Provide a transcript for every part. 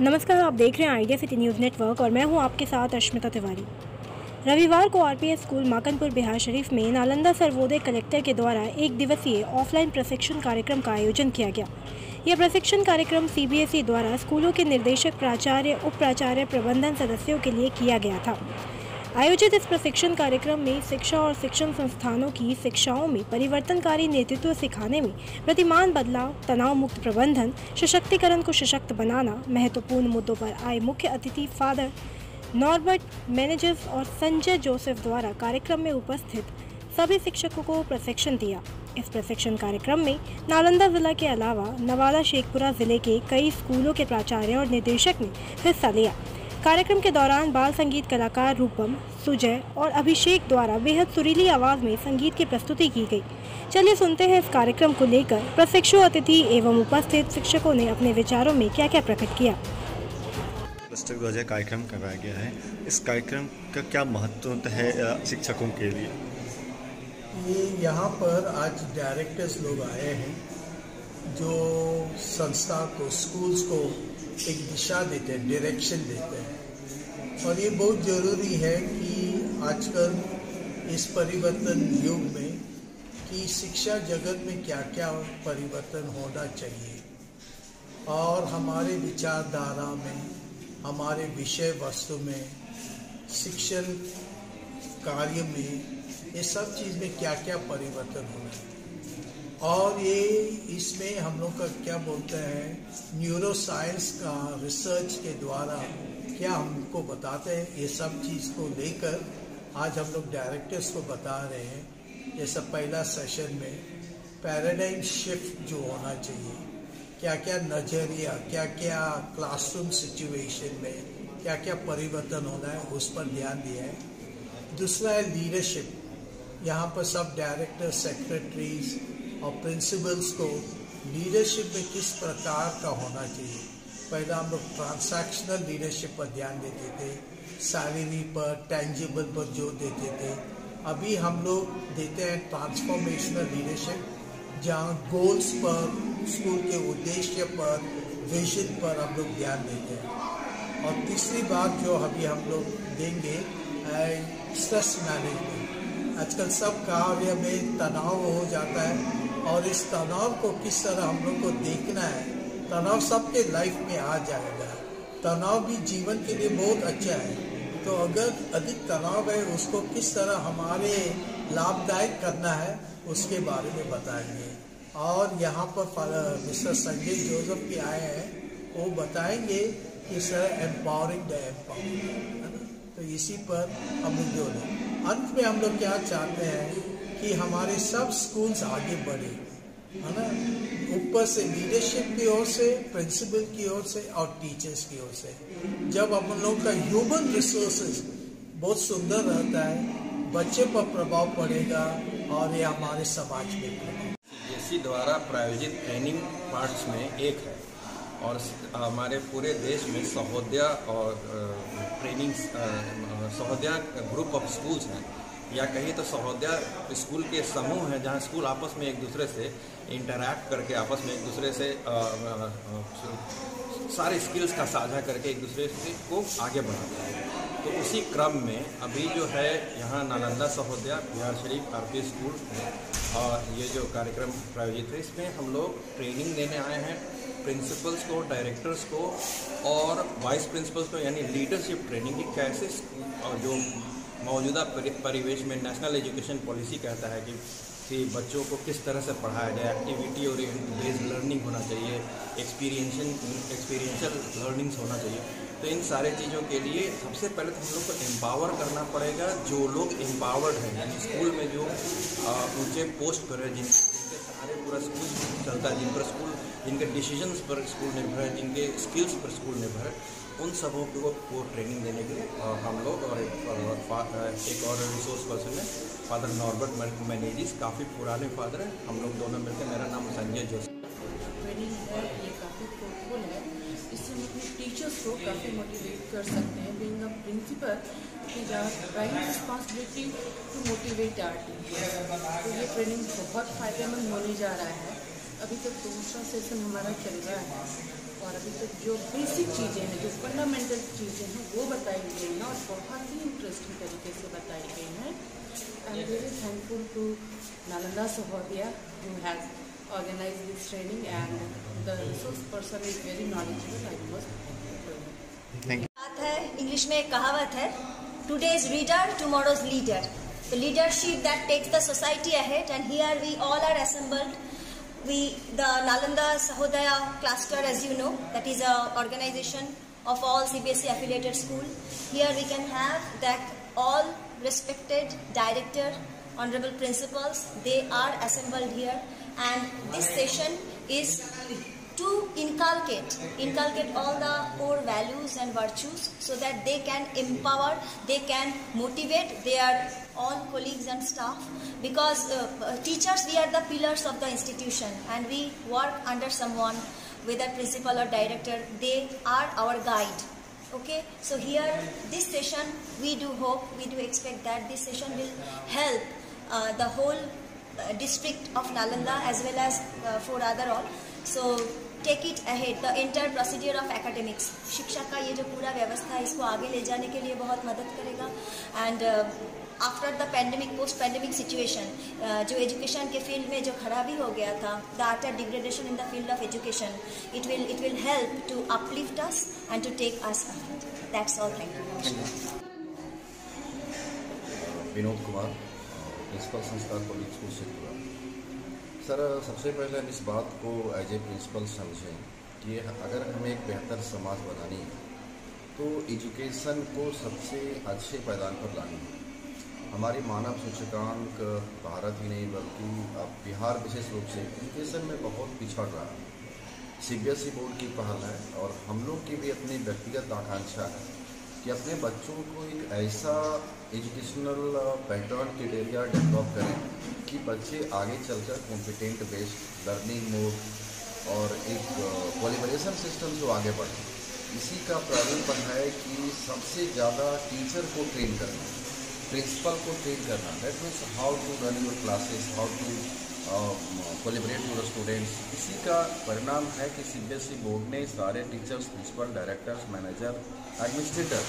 नमस्कार, आप देख रहे हैं आइडिया सिटी न्यूज़ नेटवर्क और मैं हूं आपके साथ अश्मिता तिवारी। रविवार को आरपीएस स्कूल माकनपुर बिहार शरीफ में नालंदा सर्वोदय कलेक्टर के द्वारा एक दिवसीय ऑफलाइन प्रशिक्षण कार्यक्रम का आयोजन किया गया। यह प्रशिक्षण कार्यक्रम सीबीएसई द्वारा स्कूलों के निर्देशक, प्राचार्य, उप प्राचार्य, प्रबंधन सदस्यों के लिए किया गया था। आयोजित इस प्रशिक्षण कार्यक्रम में शिक्षा और शिक्षण संस्थानों की शिक्षाओं में परिवर्तनकारी नेतृत्व सिखाने में प्रतिमान बदलाव, तनाव मुक्त प्रबंधन, सशक्तिकरण को सशक्त बनाना महत्वपूर्ण मुद्दों पर आए मुख्य अतिथि फादर नॉर्बर्ट मैनेजर्स और संजय जोसेफ द्वारा कार्यक्रम में उपस्थित सभी शिक्षकों को प्रशिक्षण दिया। इस प्रशिक्षण कार्यक्रम में नालंदा जिला के अलावा नवादा, शेखपुरा जिले के कई स्कूलों के प्राचार्य और निदेशक ने हिस्सा लिया। कार्यक्रम के दौरान बाल संगीत कलाकार रूपम, सुजय और अभिषेक द्वारा बेहद सुरीली आवाज में संगीत की प्रस्तुति की गई। चलिए सुनते हैं इस कार्यक्रम को लेकर प्रशिक्षु अतिथि एवं उपस्थित शिक्षकों ने अपने विचारों में क्या क्या प्रकट किया। पुस्तक ध्वजा कार्यक्रम करवाया गया है। इस कार्यक्रम का क्या महत्व है शिक्षकों के लिए? ये यहाँ पर आज डायरेक्टर्स लोग आए हैं जो संस्था को, स्कूल्स को एक दिशा देते हैं, डायरेक्शन देते हैं। और ये बहुत ज़रूरी है कि आजकल इस परिवर्तन युग में कि शिक्षा जगत में क्या क्या परिवर्तन होना चाहिए और हमारे विचारधारा में, हमारे विषय वस्तु में, शिक्षण कार्य में, ये सब चीज़ में क्या क्या परिवर्तन होना है। और ये इसमें हम लोग का क्या बोलते हैं, न्यूरो साइंस का रिसर्च के द्वारा क्या हमको बताते हैं, ये सब चीज़ को लेकर आज हम लोग डायरेक्टर्स को बता रहे हैं। जैसा पहला सेशन में पैराडाइम शिफ्ट जो होना चाहिए, क्या क्या नज़रिया, क्या क्या क्लासरूम सिचुएशन में क्या क्या परिवर्तन होना है, उस पर ध्यान दिया है। दूसरा है लीडरशिप। यहाँ पर सब डायरेक्टर, सेक्रेटरीज और प्रिंसिपल्स को लीडरशिप में किस प्रकार का होना चाहिए। पहले हम लोग ट्रांसैक्शनल लीडरशिप पर ध्यान देते थे, सैलरी पर, टेंजिबल पर जोर देते थे। अभी हम लोग देते हैं ट्रांसफॉर्मेशनल लीडरशिप, जहाँ गोल्स पर, स्कूल के उद्देश्य पर, विजन पर हम लोग ध्यान देते हैं। और तीसरी बात जो अभी हम लोग देंगे है स्ट्रेस मैनेजमेंट। आजकल सब कार्य में तनाव हो जाता है और इस तनाव को किस तरह हम लोग को देखना है। तनाव सबके लाइफ में आ जाएगा, तनाव भी जीवन के लिए बहुत अच्छा है। तो अगर अधिक तनाव है, उसको किस तरह हमारे लाभदायक करना है, उसके बारे में बताएंगे। और यहाँ पर मिस्टर संजय जोसेफ भी आए हैं, वो बताएंगे कि सर एम्पावरिंग द एम्पावर, तो इसी पर हम लोग जो है अंत में हम लोग क्या चाहते हैं कि हमारे सब स्कूल्स आगे बढ़े, है ना। ऊपर से लीडरशिप की ओर से, प्रिंसिपल की ओर से और टीचर्स की ओर से। जब हम लोग का ह्यूमन रिसोर्सेज बहुत सुंदर रहता है, बच्चे पर प्रभाव पड़ेगा और ये हमारे समाज में पड़ेगा। सीबीएसई द्वारा प्रायोजित ट्रेनिंग पार्ट्स में एक है और हमारे पूरे देश में सहोदया और ट्रेनिंग सहोदया ग्रुप ऑफ स्कूल्स हैं, या कहीं तो सहोदया स्कूल के समूह हैं जहां स्कूल आपस में एक दूसरे से इंटरैक्ट करके, आपस में एक दूसरे से सारे स्किल्स का साझा करके एक दूसरे को आगे बढ़ाते हैं। तो उसी क्रम में अभी जो है यहाँ नालंदा सहोदया बिहार शरीफ आरपीएस स्कूल और ये जो कार्यक्रम प्रायोजित है, इसमें हम लोग ट्रेनिंग देने आए हैं प्रिंसिपल्स को, डायरेक्टर्स को और वाइस प्रिंसिपल्स को, यानी लीडरशिप ट्रेनिंग की कैसे और जो मौजूदा परिवेश में नेशनल एजुकेशन पॉलिसी कहता है कि बच्चों को किस तरह से पढ़ाया जाए, एक्टिविटी और बेस्ड लर्निंग होना चाहिए, एक्सपीरियंशियल लर्निंग्स होना चाहिए। तो इन सारे चीज़ों के लिए सबसे पहले तो हम लोग को एम्पावर करना पड़ेगा। जो लोग एम्पावर्ड हैं, यानी स्कूल में जो ऊंचे पोस्ट पर है, जिनके सहारे पूरा स्कूल चलता है, जिन पर स्कूल, जिनके डिसीजंस पर स्कूल निर्भर है, जिनके स्किल्स पर स्कूल निर्भर है, उन सबों को ट्रेनिंग देने के लिए हम लोग और एक और रिसोर्स पर्सन है फादर नॉर्बर्ट मैनेजिस, काफ़ी पुराने फादर हैं, हम लोग दोनों मिलकर, मेरा नाम संजय जोसेफ। ट्रेनिंग है, ये काफ़ी फ्रूटफुल है। इससे हम अपने टीचर्स को काफ़ी मोटिवेट कर सकते हैं। Being a principal, it is our prime responsibility to motivate our teachers. तो ये ट्रेनिंग बहुत फ़ायदेमंद होने जा रहा है। अभी तक दूसरा सेशन हमारा चल रहा है और अभी तक जो बेसिक चीज़ें हैं, जो फंडामेंटल चीज़ें हैं वो बताई गई हैं और बहुत ही इंटरेस्टिंग तरीके से बताई गई हैं। I am very thankful to Nalanda Sahodaya who has organized this training, and the resource person is very knowledgeable. I must thank you. बात है, इंग्लिश में एक कहावत है, today's reader, tomorrow's leader. The leadership that takes the society ahead, and here we all are assembled. The Nalanda Sahodaya cluster, as you know, that is an organization of all CBSE affiliated school. Here we can have that all respected director, honorable principals, they are assembled here, and this session is to inculcate all the core values and virtues so that they can empower, they can motivate their all colleagues and staff, because teachers, we are the pillars of the institution and we work under someone, whether principal or director, they are our guide. Okay, so here this session we do hope, we do expect that this session will help the whole district of Nalanda as well as for other all. So take it ahead, the entire procedure of academics, शिक्षा का ये जो पूरा व्यवस्था है इसको आगे ले जाने के लिए बहुत मदद करेगा। And after the pandemic, post pandemic situation, जो एजुकेशन के फील्ड में जो खराबी हो गया था, the utter degradation in the field of education, it will help to uplift us and to take us ahead. That's all, thank you. Vinod Kumar, principal Sanstha college school Sheikhpura. Sir, सबसे पहले हम इस बात को एज ए प्रिंसिपल समझें कि अगर हमें एक बेहतर समाज बनानी है तो एजुकेशन को सबसे अच्छे पायदान पर लानी है। हमारी मानव सूचकांक भारत ही नहीं बल्कि अब बिहार विशेष रूप से एजुकेशन में बहुत पिछड़ रहा है। CBSE बोर्ड की पहल है और हम लोग की भी अपनी व्यक्तिगत आकांक्षा है कि अपने बच्चों को एक ऐसा एजुकेशनल पैटर्न क्राइटेरिया डेवलप करें कि बच्चे आगे चलकर कॉम्पिटेंट बेस्ड लर्निंग मोड और एक कोलैबोरेशन सिस्टम जो आगे बढ़े। इसी का प्रारूप है कि सबसे ज़्यादा टीचर को ट्रेन करना, प्रिंसिपल को ट्रेन करना, that means how to run your classes, how to collaborate your students. इसी का परिणाम है कि CBSE बोर्ड ने सारे teachers, principal, directors, manager, administrator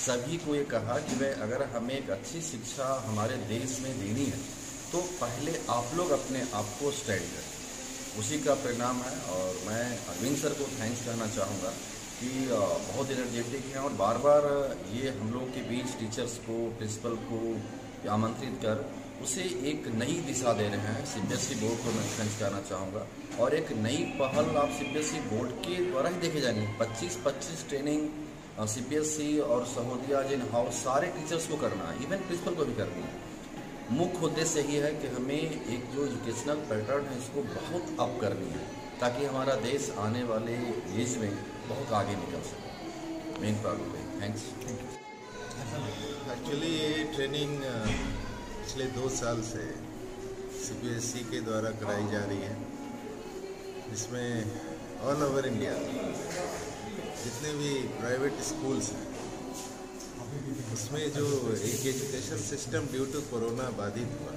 सभी को ये कहा कि वह अगर हमें एक अच्छी शिक्षा हमारे देश में देनी है तो पहले आप लोग अपने आप को स्टैंड करें। उसी का परिणाम है। और मैं अरविंद सर को थैंक्स कहना चाहूँगा कि बहुत एनर्जेटिक हैं और बार बार ये हम लोग के बीच टीचर्स को, प्रिंसिपल को आमंत्रित कर उसे एक नई दिशा दे रहे हैं। CBSE बोर्ड को मैं थैंक्स करना चाहूँगा। और एक नई पहल आप CBSE बोर्ड के द्वारा ही देखे जाएंगे। 25 ट्रेनिंग CBSE और सहोदया जिन हाउस सारे टीचर्स को करना है, इवन प्रिंसिपल को भी करनी है। मुख्य उद्देश्य यही है कि हमें एक जो एजुकेशनल पैटर्न है इसको बहुत अप करनी है ताकि हमारा देश आने वाले एज में बहुत आगे निकल सके। मेन प्रॉब्लम है। थैंक्स। एक्चुअली ये ट्रेनिंग पिछले 2 साल से CBSE के द्वारा कराई जा रही है, जिसमें ऑल ओवर इंडिया जितने भी प्राइवेट स्कूल्स हैं उसमें जो एक education system due to corona बाधित हुआ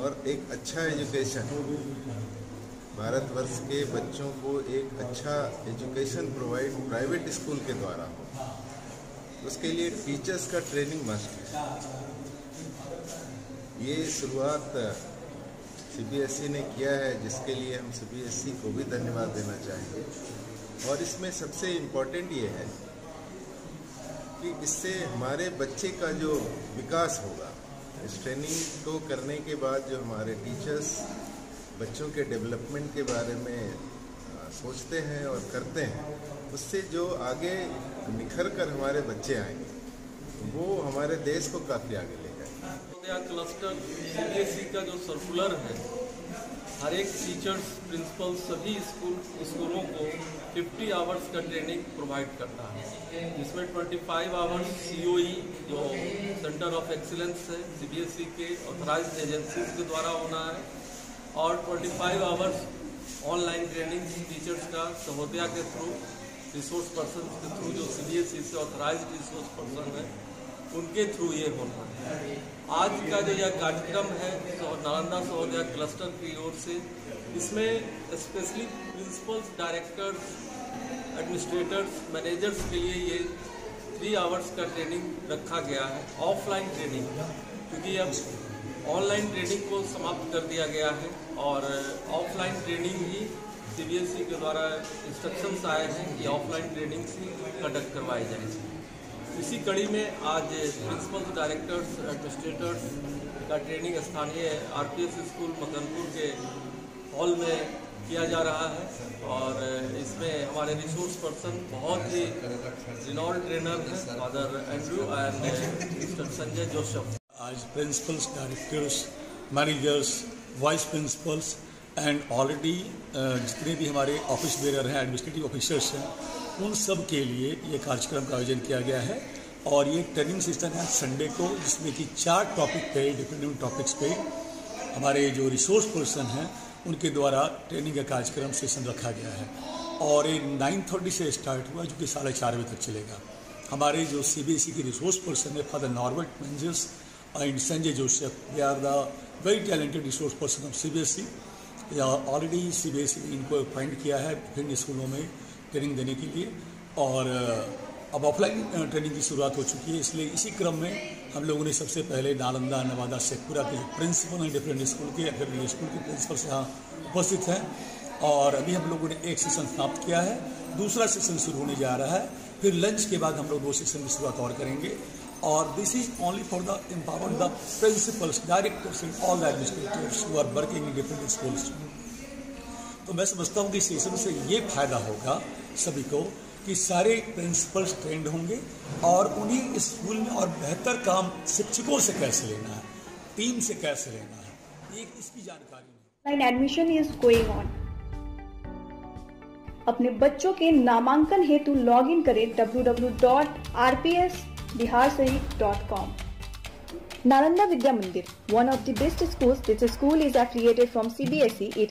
और एक अच्छा एजुकेशन भारतवर्ष के बच्चों को एक अच्छा एजुकेशन प्रोवाइड प्राइवेट स्कूल के द्वारा हो, उसके लिए टीचर्स का ट्रेनिंग मस्ट है। ये शुरुआत CBSE ने किया है, जिसके लिए हम CBSE को भी धन्यवाद देना चाहेंगे। और इसमें सबसे इम्पोर्टेंट ये है कि इससे हमारे बच्चे का जो विकास होगा, इस ट्रेनिंग को करने के बाद जो हमारे टीचर्स बच्चों के डेवलपमेंट के बारे में सोचते हैं और करते हैं, उससे जो आगे निखर कर हमारे बच्चे आएंगे वो हमारे देश को काफ़ी आगे ले जाएंगे। क्लस्टर CBSE का जो सर्कुलर है, हर एक टीचर्स, प्रिंसिपल सभी स्कूलों को 50 आवर्स का ट्रेनिंग प्रोवाइड करता है, जिसमें 25 आवर्स COE जो सेंटर ऑफ एक्सीलेंस है CBSE के ऑथराइज्ड एजेंसीज के द्वारा होना है, और 25 आवर्स ऑनलाइन ट्रेनिंग टीचर्स का सहोदया के थ्रू, रिसोर्स पर्सन के थ्रू जो CBSE से ऑथराइज्ड रिसोर्स पर्सन है उनके थ्रू ये होना है। आज का जो यह कार्यक्रम है नालंदा सहोदया क्लस्टर की ओर से, इसमें specially principles, directors, administrators, managers के लिए ये 3 आवर्स का ट्रेनिंग रखा गया है, ऑफलाइन ट्रेनिंग, क्योंकि अब ऑनलाइन ट्रेनिंग को समाप्त कर दिया गया है और ऑफलाइन ट्रेनिंग ही CBSE के द्वारा इंस्ट्रक्शंस आए हैं कि ऑफलाइन ट्रेनिंग कंडक्ट करवाई जाए। इसी कड़ी में आज प्रिंसिपल्स, डायरेक्टर्स, एडमिनिस्ट्रेटर्स का ट्रेनिंग स्थानीय RPS स्कूल मकनपुर के हॉल में किया जा रहा है और इसमें हमारे रिसोर्स पर्सन बहुत ही रिनॉल्ड ट्रेनर हैं, father Andrew and mister Sanjay Joseph. आज principals, directors, managers, vice principals and already जितने भी हमारे ऑफिस बेरर हैं, एडमिनिस्ट्रेटिव ऑफिसर्स हैं, उन सब के लिए ये कार्यक्रम का आयोजन किया गया है। और ये ट्रेनिंग सेशन है संडे को, जिसमें कि 4 टॉपिक पे, डिफरेंट टॉपिक्स पे हमारे जो रिसोर्स पर्सन हैं उनके द्वारा ट्रेनिंग का कार्यक्रम सेशन रखा गया है। और ये 9:30 से स्टार्ट हुआ, जो कि 4:30 बजे तक चलेगा। हमारे जो CBSE के रिसोर्स पर्सन है, father Norbert Menezes and Sanjay Joseph, they are the very talented resource person of CBSE। Already CBSE ने इनको अपॉइंट किया है विभिन्न स्कूलों में ट्रेनिंग देने के लिए और अब ऑफलाइन ट्रेनिंग की शुरुआत हो चुकी है। इसलिए इसी क्रम में हम लोगों ने सबसे पहले नालंदा, नवादा, शेखपुरा के प्रिंसिपल हैं डिफरेंट स्कूल के, फिर स्कूल के प्रिंसिपल्स यहाँ उपस्थित हैं और अभी हम लोगों ने एक सेशन समाप्त किया है, दूसरा सेशन शुरू होने जा रहा है। फिर लंच के बाद हम लोग 2 सेशन की शुरुआत और करेंगे और this is only for the empower the principals, directors and all the administrators who are working in different schools. तो मैं समझता हूँ कि सेशन से ये फायदा होगा सभी को कि सारे प्रिंसिपल्स ट्रेंड होंगे और उन्हें स्कूल में और बेहतर काम शिक्षकों से कैसे लेना है, टीम से कैसे लेना है, ये इसकी जानकारी। Online admission is going on. अपने बच्चों के नामांकन हेतु लॉग इन करें www.rpsbiharsharif.com। Nalanda Vidya Mandir, one of the best schools. This school is affiliated from CBSE.